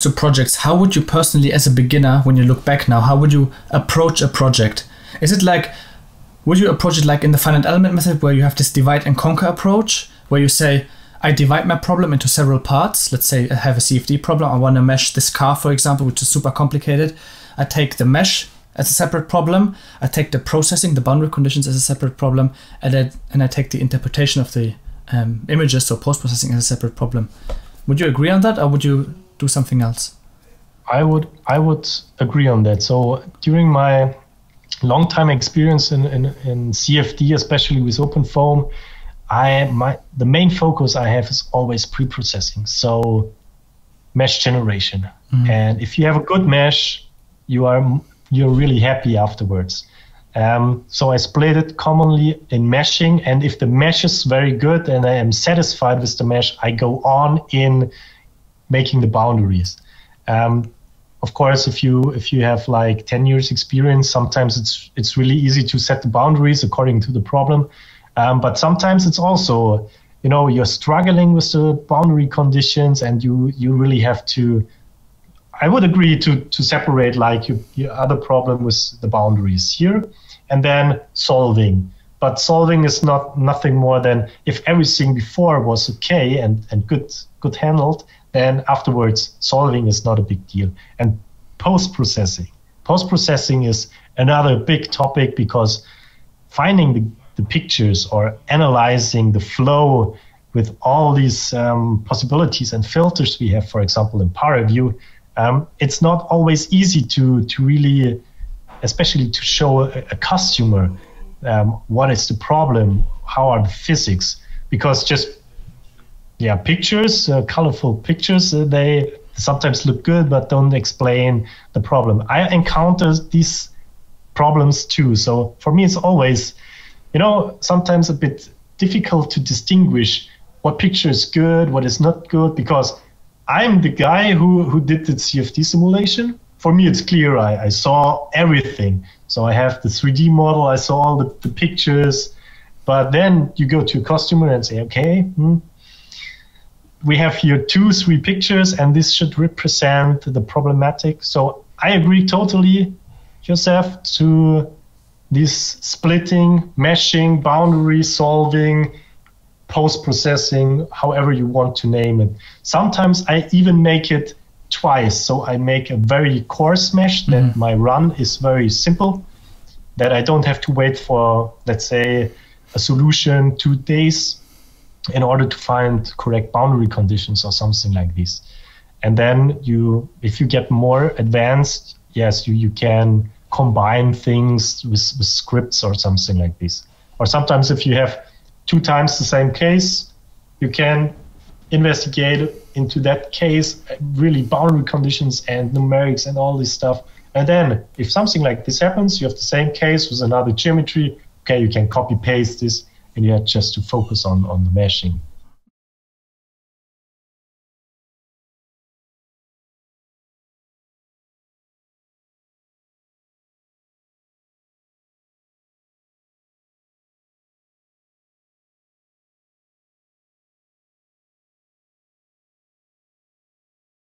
to projects, how would you personally, as a beginner, when you look back now, how would you approach a project? Is it like, would you approach it like in the finite element method, where you have this divide and conquer approach, where you say, I divide my problem into several parts. Let's say I have a CFD problem. I want to mesh this car, for example, which is super complicated. I take the mesh as a separate problem. I take the processing, the boundary conditions as a separate problem. And I take the interpretation of the images, so post-processing, as a separate problem. Would you agree on that, or would you do something else? I would agree on that. So during my long time experience in CFD, especially with OpenFOAM, the main focus I have is always pre-processing, so mesh generation. And if you have a good mesh, you're really happy afterwards. So I split it commonly in meshing, and if the mesh is very good and I am satisfied with the mesh, I go on in making the boundaries. Of course, if you have like 10 years experience, sometimes it's really easy to set the boundaries according to the problem. But sometimes it's also, you're struggling with the boundary conditions, and you really have to, I would agree to separate like your other problem with the boundaries here, and then solving. But solving is nothing more than, if everything before was okay and good handled, then afterwards solving is not a big deal. And post-processing is another big topic, because finding the pictures or analyzing the flow with all these possibilities and filters we have, for example, in PowerView, it's not always easy to really, especially to show a customer what is the problem, how are the physics, because just pictures, colorful pictures, they sometimes look good but don't explain the problem. I encounter these problems too, so for me it's always sometimes a bit difficult to distinguish what picture is good, what is not good, because I'm the guy who did the CFD simulation. For me, it's clear. I saw everything. So I have the 3D model. I saw all the pictures. But then you go to a customer and say, okay, we have here 2-3 pictures, and this should represent the problematic. So I agree totally, Joseph, to this splitting, meshing, boundary solving, post-processing, however you want to name it. Sometimes I even make it twice. So I make a very coarse mesh that my run is very simple, that I don't have to wait for, let's say, a solution 2 days in order to find correct boundary conditions or something like this. And then if you get more advanced, yes, you can combine things with scripts or something like this. Or sometimes if you have 2 times the same case, you can investigate into that case really boundary conditions and numerics and all this stuff. And then if something like this happens, you have the same case with another geometry, okay, you can copy paste this, and you have just to focus on the meshing.